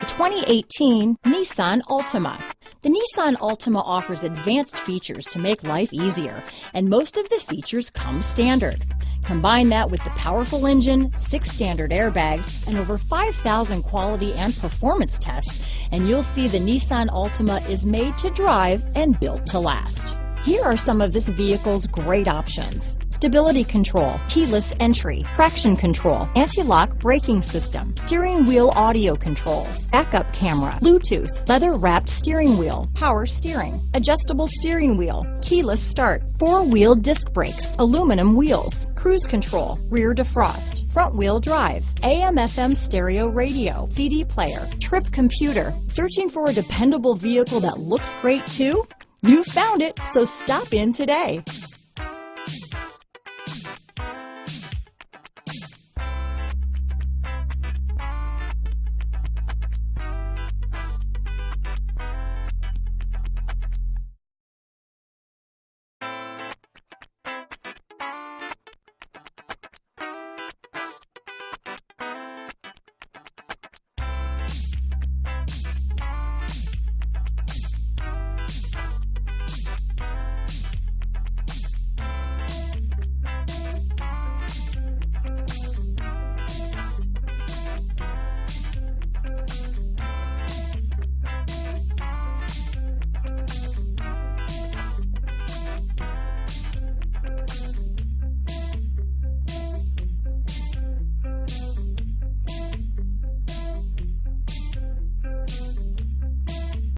The 2018 Nissan Altima. The Nissan Altima offers advanced features to make life easier, and most of the features come standard. Combine that with the powerful engine, 6 standard airbags, and over 5,000 quality and performance tests, and you'll see the Nissan Altima is made to drive and built to last. Here are some of this vehicle's great options: stability control, keyless entry, traction control, anti-lock braking system, steering wheel audio controls, backup camera, Bluetooth, leather-wrapped steering wheel, power steering, adjustable steering wheel, keyless start, 4-wheel disc brakes, aluminum wheels, cruise control, rear defrost, front-wheel drive, AM/FM stereo radio, CD player, trip computer. Searching for a dependable vehicle that looks great too? You found it, so stop in today.